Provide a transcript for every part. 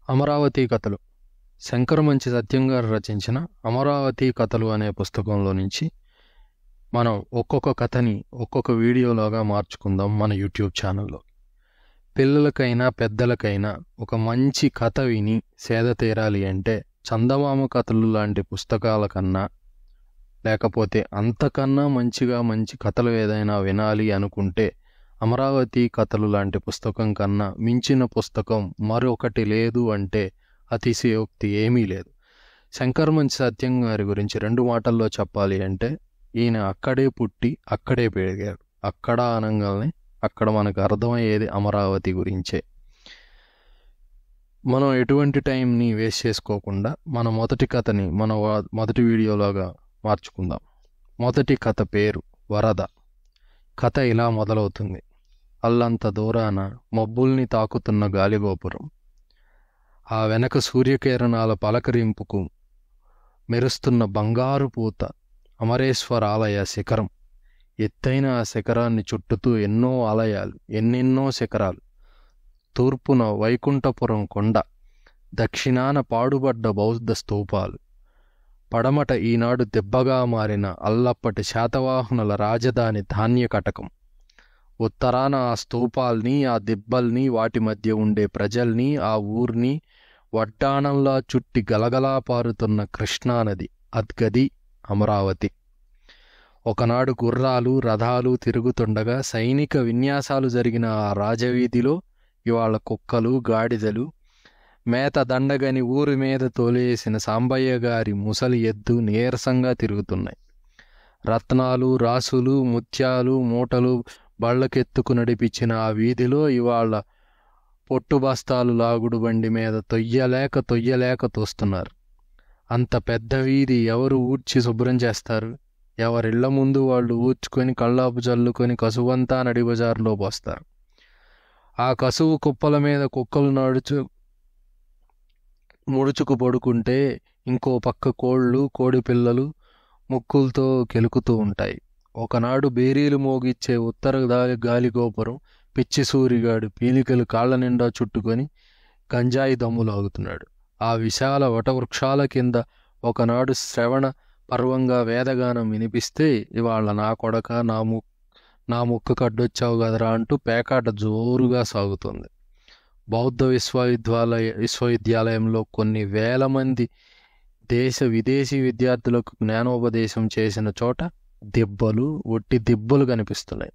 అమరావతి కథలు. శంకరమంచి సత్యం గారు రచించిన అమరావతి కథలు అనే పుస్తకంలో నుంచి మనం ఒక్కొక్క కథని ఒక్కొక్క వీడియోలాగా మార్చుకుందాం మన యూట్యూబ్ ఛానల్లో. పిల్లలకైనా పెద్దలకైనా ఒక మంచి కథ విని సేద తీరాలి అంటే చందమామ కథలు లాంటి పుస్తకాల కన్నా, లేకపోతే అంతకన్నా మంచి కథలు ఏదైనా వినాలి అనుకుంటే అమరావతి కథలు లాంటి పుస్తకం కన్నా మించిన పుస్తకం మరొకటి లేదు అంటే అతిశయోక్తి ఏమీ లేదు. శంకరమంచి సత్యం గారి గురించి 2 మాటల్లో చెప్పాలి అంటే ఈయన అక్కడే పుట్టి అక్కడే పెరిగాడు. అక్కడ అనగానే అక్కడ మనకు అర్థమయ్యేది అమరావతి గురించే. మనం ఎటువంటి టైంని వేస్ట్ చేసుకోకుండా మన మొదటి కథని మొదటి వీడియోలాగా మార్చుకుందాం. మొదటి కథ పేరు వరద. కథ ఇలా మొదలవుతుంది. అల్లంత దూరాన మబ్బుల్ని తాకుతున్న గాలిగోపురం, ఆ వెనక సూర్యకిరణాల పలకరింపుకు మెరుస్తున్న బంగారు పూత అమరేశ్వర ఆలయ శిఖరం. ఎత్తైన ఆ శిఖరాన్ని చుట్టుతూ ఎన్నో ఆలయాలు, ఎన్నెన్నో శిఖరాలు. తూర్పున వైకుంఠపురం కొండ, దక్షిణాన పాడుబడ్డ బౌద్ధ స్తూపాలు, పడమట ఈనాడు దెబ్బగా మారిన అల్లప్పటి శాతవాహనుల రాజధాని ధాన్యకటకం, ఉత్తరాన ఆ స్తూపాల్ని, ఆ దిబ్బల్ని, వాటి మధ్య ఉండే ప్రజల్ని, ఆ ఊర్ని వడ్డాణంలా చుట్టి గలగలా పారుతున్న కృష్ణానది. అద్గది అమరావతి. ఒకనాడు గుర్రాలు, రథాలు తిరుగుతుండగా సైనిక విన్యాసాలు జరిగిన ఆ రాజవీధిలో ఇవాళ కుక్కలు, గాడిదలు, మేత దండగని ఊరి మీద తోలేసిన సాంబయ్య గారి ముసలి ఎద్దు నీరసంగా తిరుగుతున్నాయి. రత్నాలు, రాసులు, ముత్యాలు మూటలు బళ్ళకెత్తుకు నడిపించిన ఆ వీధిలో ఇవాళ పొట్టు బస్తాలు లాగుడు బండి మీద తొయ్యలేక తోస్తున్నారు. అంత పెద్ద వీధి ఎవరు ఊడ్చి శుభ్రం చేస్తారు? ఎవరిళ్ల ముందు వాళ్ళు ఊడ్చుకొని కళ్ళాపు చల్లుకొని కసువంతా నడిబజారులో పోస్తారు. ఆ కసువు కుప్పల మీద కుక్కలు ముడుచుకు పడుకుంటే ఇంకో పక్క కోళ్ళు, కోడి పిల్లలు ముక్కులతో కెలుకుతూ ఉంటాయి. ఒకనాడు బేరీలు మోగిచ్చే ఉత్తర గాలిగోపురం పిచ్చి సూరిగాడు పీలికలు కాళ్ల నిండా చుట్టుకొని గంజాయి దమ్ములాగుతున్నాడు. ఆ విశాల వటవృక్షాల కింద ఒకనాడు శ్రవణ పర్వంగా వేదగానం వినిపిస్తే ఇవాళ నా కొడక నా ముక్కు కడ్డొచ్చావు కదరా అంటూ పేకాట జోరుగా సాగుతుంది. బౌద్ధ విశ్వవిద్యాలయంలో కొన్ని వేల మంది దేశ విదేశీ విద్యార్థులకు జ్ఞానోపదేశం చేసిన చోట దెబ్బలు, ఒట్టి దెబ్బలు కనిపిస్తున్నాయి.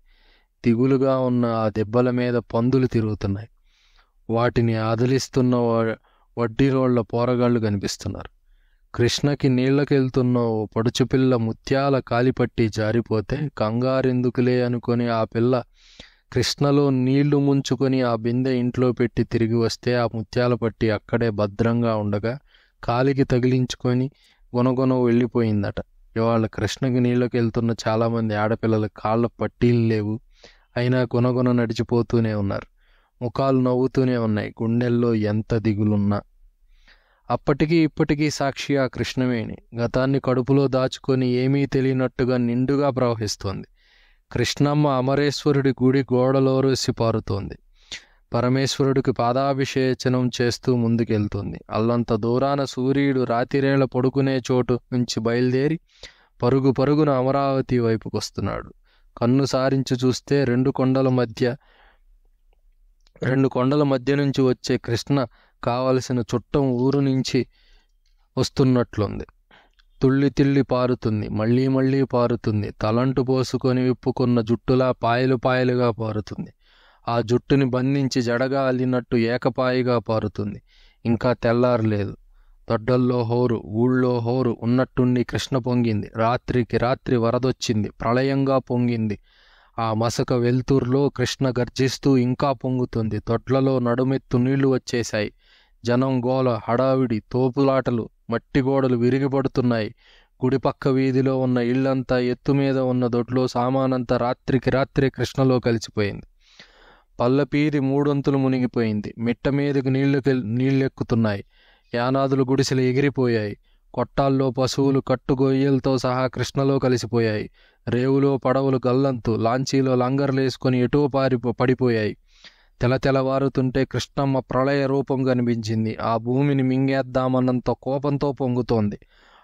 దిగులుగా ఉన్న ఆ దెబ్బల మీద పందులు తిరుగుతున్నాయి. వాటిని ఆదలిస్తున్న వడ్డీరోళ్ల పోరగాళ్లు కనిపిస్తున్నారు. కృష్ణకి నీళ్లకెళ్తున్న ఓ పడుచుపిల్ల ముత్యాల కాలిపట్టి జారిపోతే కంగారెందుకులే అనుకొని ఆ పిల్ల కృష్ణలో నీళ్లు ముంచుకొని ఆ బిందె ఇంట్లో పెట్టి తిరిగి వస్తే ఆ ముత్యాల పట్టి అక్కడే భద్రంగా ఉండగా కాలికి తగిలించుకొని గుణగుణ వెళ్ళిపోయిందట. ఇవాళ కృష్ణకి నీళ్ళకి వెళ్తున్న చాలామంది ఆడపిల్లల కాళ్ళ పట్టీలు లేవు, అయినా గుణగుణ నడిచిపోతూనే ఉన్నారు. ముఖాలు నవ్వుతూనే ఉన్నాయి. గుండెల్లో ఎంత దిగులున్నా అప్పటికీ ఇప్పటికీ సాక్షి ఆ కృష్ణవేణి. గతాన్ని కడుపులో దాచుకొని ఏమీ తెలియనట్టుగా నిండుగా ప్రవహిస్తోంది. కృష్ణమ్మ అమరేశ్వరుడి గుడి గోడలోరేసి పారుతోంది. పరమేశ్వరుడికి పాదాభిషేచనం చేస్తూ ముందుకెళ్తుంది. అల్లంత దూరాన సూర్యుడు రాతిరేళ పడుకునే చోటు నుంచి బయలుదేరి పరుగున అమరావతి వైపుకొస్తున్నాడు. కన్ను సారించి చూస్తే రెండు కొండల మధ్య నుంచి వచ్చే కృష్ణ కావలసిన చుట్టం ఊరు నుంచి వస్తున్నట్లుంది. తుళ్ళి పారుతుంది, మళ్ళీ పారుతుంది. తలంటు పోసుకొని విప్పుకున్న జుట్టులా పాయలుగా పారుతుంది. ఆ జుట్టుని బంధించి జడగా అల్లినట్టు ఏకపాయిగా పారుతుంది. ఇంకా తెల్లారలేదు. దొడ్డల్లో హోరు, ఊళ్ళో హోరు ఉన్నట్టుండి కృష్ణ పొంగింది. రాత్రికి రాత్రి వరదొచ్చింది, ప్రళయంగా పొంగింది. ఆ మసక వెల్తూర్లో కృష్ణ గర్జిస్తూ ఇంకా పొంగుతుంది. దొడ్లలో నడుమెత్తు నీళ్లు వచ్చేశాయి. జనం గోల, హడావిడి, తోపులాటలు, మట్టి గోడలు విరిగిపడుతున్నాయి. గుడిపక్క వీధిలో ఉన్న ఇళ్లంతా, ఎత్తుమీద ఉన్న దొడ్లో సామానంతా రాత్రికి రాత్రి కృష్ణలో కలిసిపోయింది. పల్లపీది 3 వంతులు మునిగిపోయింది. మిట్ట మీదకు నీళ్ళెక్కుతున్నాయి. యానాదులు గుడిసెలు ఎగిరిపోయాయి. కొట్టాల్లో పశువులు కట్టుగొయ్యలతో సహా కృష్ణలో కలిసిపోయాయి. రేవులో పడవలు గల్లంతు, లాంచీలో లంగర్లేసుకొని ఎటో పడిపోయాయి. తెలతెలవారుతుంటే కృష్ణమ్మ ప్రళయ రూపం కనిపించింది. ఆ భూమిని మింగేద్దామన్నంత కోపంతో పొంగుతోంది.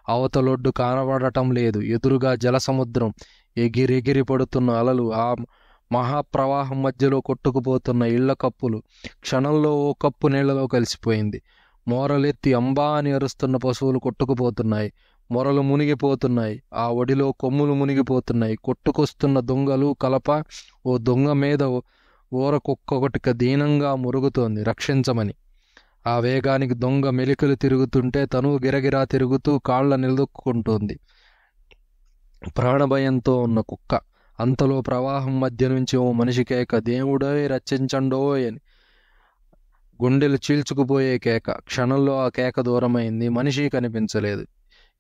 అవతలొడ్డు కానబడటం లేదు. ఎదురుగా జలసముద్రం, ఎగిరెగిరి పడుతున్న అలలు, ఆ మహాప్రవాహం మధ్యలో కొట్టుకుపోతున్న ఇళ్ల కప్పులు. క్షణంలో ఓ కప్పు నీళ్లలో కలిసిపోయింది. మోరలెత్తి అంబా అని అరుస్తున్న పశువులు కొట్టుకుపోతున్నాయి. మొరలు మునిగిపోతున్నాయి. ఆ ఒడిలో కొమ్ములు మునిగిపోతున్నాయి. కొట్టుకొస్తున్న దొంగలు కలప ఓ దొంగ మీద ఊరకొక్కొక్కటిక దీనంగా మురుగుతోంది రక్షించమని. ఆ వేగానికి దొంగ మెలికలు తిరుగుతుంటే తను గిరగిరా తిరుగుతూ కాళ్ల నిలదొక్కుంటోంది ప్రాణభయంతో ఉన్న కుక్క. అంతలో ప్రవాహం మధ్య నుంచి ఓ మనిషి కేక, దేవుడోయ్ రక్షించండోయ్ అని. గుండెలు చీల్చుకుపోయే కేక. క్షణంలో ఆ కేక దూరమైంది. మనిషి కనిపించలేదు.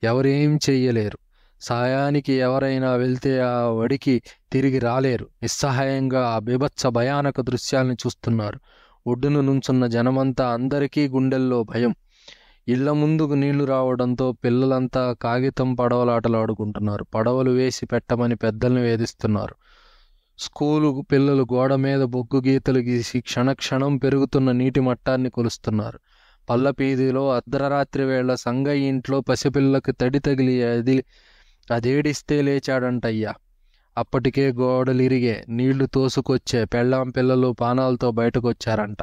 ఎవరేం చెయ్యలేరు. సాయానికి ఎవరైనా వెళ్తే ఆ వడికి తిరిగి రాలేరు. నిస్సహాయంగా ఆ బీభత్స భయానక దృశ్యాల్ని చూస్తున్నారు. ఒడ్డును నుంచున్న జనమంతా. అందరికీ గుండెల్లో భయం. ఇళ్ల ముందుకు నీళ్లు రావడంతో పిల్లలంతా కాగితం పడవలాటలాడుకుంటున్నారు. పడవలు వేసి పెట్టమని పెద్దల్ని వేధిస్తున్నారు. స్కూలు పిల్లలు గోడ మీద బొగ్గు గీతలు గీసి క్షణక్షణం పెరుగుతున్న నీటి మట్టాన్ని కొలుస్తున్నారు. పల్లపీదిలో అర్ధరాత్రి వేళ సంగయ్య ఇంట్లో పసిపిల్లకి తడి తగిలి అదేడిస్తే లేచాడంటయ్యా. అప్పటికే గోడలిరిగే, నీళ్లు తోసుకొచ్చే. పెళ్ళాం పిల్లలు పానాలతో బయటకొచ్చారంట.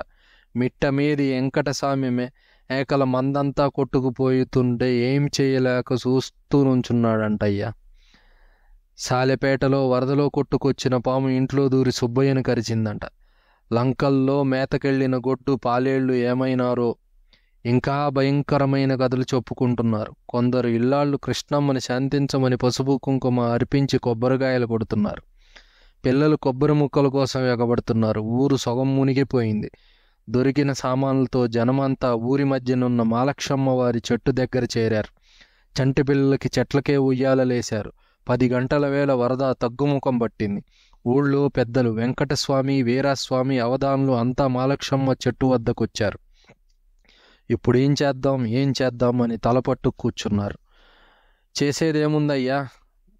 మిట్ట మీది వెంకటస్వామి ఏకల మందంతా కొట్టుకుపోతుంటే ఏం చేయలేక చూస్తూ నుంచున్నాడంటయ్యా. సాలెపేటలో వరదలో కొట్టుకొచ్చిన పాము ఇంట్లో దూరి సుబ్బయ్యను కరిచిందంట. లంకల్లో మేతకెళ్లిన గొడ్డు పాలేళ్లు ఏమైనారో. ఇంకా భయంకరమైన కథలు చెప్పుకుంటున్నారు. కొందరు ఇల్లాళ్ళు కృష్ణమ్మని శాంతించమని పసుపు కుంకుమ అర్పించి కొబ్బరికాయలు కొడుతున్నారు. పిల్లలు కొబ్బరి ముక్కల కోసం ఎగబడుతున్నారు. ఊరు సొగం మునిగిపోయింది. దొరికిన సామాన్లతో జనమంతా ఊరి మధ్యనున్న మాలక్షమ్మ వారి చెట్టు దగ్గర చేరారు. చంటి పిల్లలకి చెట్లకే ఉయ్యాలలేశారు. 10 గంటల వేళ వరద తగ్గుముఖం పట్టింది. ఊళ్ళో పెద్దలు వెంకటస్వామి, వీరాస్వామి, అవధానులు అంతా మాలక్షమ్మ చెట్టు వద్దకొచ్చారు. ఇప్పుడేం చేద్దాం అని తలపట్టు కూర్చున్నారు. చేసేదేముందయ్యా,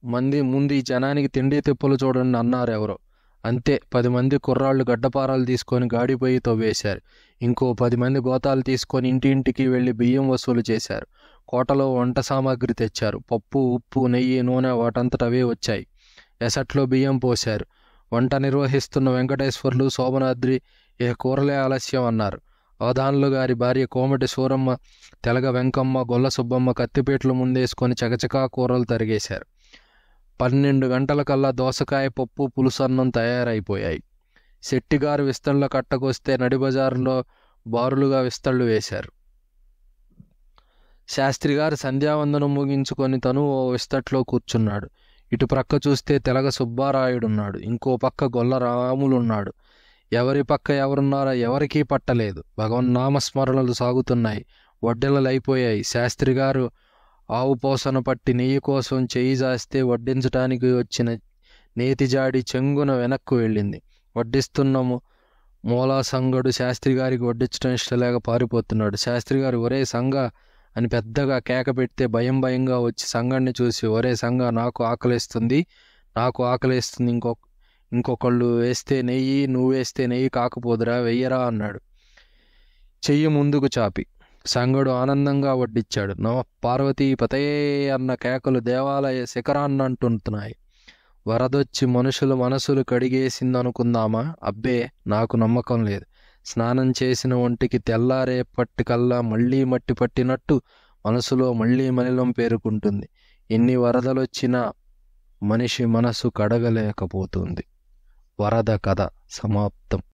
ముందు ఈ జనానికి తిండి తిప్పలు చూడండి అన్నారు ఎవరో. అంతే, 10 మంది కుర్రాళ్ళు గడ్డపారాలు తీసుకొని గాడిపోయి తవ్వేశారు. ఇంకో 10 మంది గోతాలు తీసుకొని ఇంటింటికి వెళ్లి బియ్యం వసూలు చేశారు. కోటలో వంట సామాగ్రి తెచ్చారు. పప్పు, ఉప్పు, నెయ్యి, నూనె వాటంతటవే వచ్చాయి. ఎసట్లో బియ్యం పోశారు. వంట నిర్వహిస్తున్న వెంకటేశ్వర్లు, శోభనాద్రి ఏ కూరలే ఆలస్యం అన్నారు. అవధానులు గారి భార్య కోమటి సూరమ్మ, తెలగ వెంకమ్మ, గొల్ల సుబ్బమ్మ కత్తిపీటలు ముందేసుకొని చకచకా కూరలు తరిగేశారు. 12 గంటలకల్లా దోసకాయ పప్పు, పులుసన్నం తయారైపోయాయి. శెట్టిగారు విస్తళ్ళ కట్టకొస్తే నడిబజారులో బారులుగా విస్తళ్ళు వేశారు. శాస్త్రిగారు సంధ్యావందనం ముగించుకొని తను ఓ విస్తట్లో కూర్చున్నాడు. ఇటు ప్రక్క చూస్తే తెలగ సుబ్బారాయుడున్నాడు. ఇంకో పక్క గొల్ల రాములున్నాడు. ఎవరి పక్క ఎవరున్నారో ఎవరికీ పట్టలేదు. భగవన్నామస్మరణలు సాగుతున్నాయి. వడ్డెలలైపోయాయి. శాస్త్రిగారు ఆవు పోసన పట్టి నెయ్యి కోసం చెయ్యి జాస్తే వడ్డించటానికి వచ్చిన నేతిజాడి చెంగున వెనక్కు వెళ్ళింది. వడ్డిస్తున్న మూలా సంగడు శాస్త్రిగారికి వడ్డించడం ఇష్టలేక పారిపోతున్నాడు. శాస్త్రిగారు ఒరే సంగ అని పెద్దగా కేక పెడితే భయంగా వచ్చి సంగడిని చూసి, ఒరే సంగ, నాకు ఆకలేస్తుంది, ఇంకొకళ్ళు వేస్తే నెయ్యి, నువ్వేస్తే నెయ్యి కాకపోదురా, వెయ్యరా అన్నాడు చెయ్యి ముందుకు చాపి. సంగడు ఆనందంగా వడ్డిచ్చాడు. నమ పార్వతీ పతయే అన్న కేకలు దేవాలయ శిఖరాన్నంటున్నాయి. వరదొచ్చి మనుషుల మనసులు కడిగేసిందనుకుందామా? అబ్బే, నాకు నమ్మకం లేదు. స్నానం చేసిన ఒంటికి తెల్లారేపటికల్లా మళ్లీ మట్టి పట్టినట్టు మనసులో మళ్లీ మలినం పేరుకుంటుంది. ఎన్ని వరదలొచ్చినా మనిషి మనసు కడగలేకపోతుంది. వరద కథ సమాప్తం.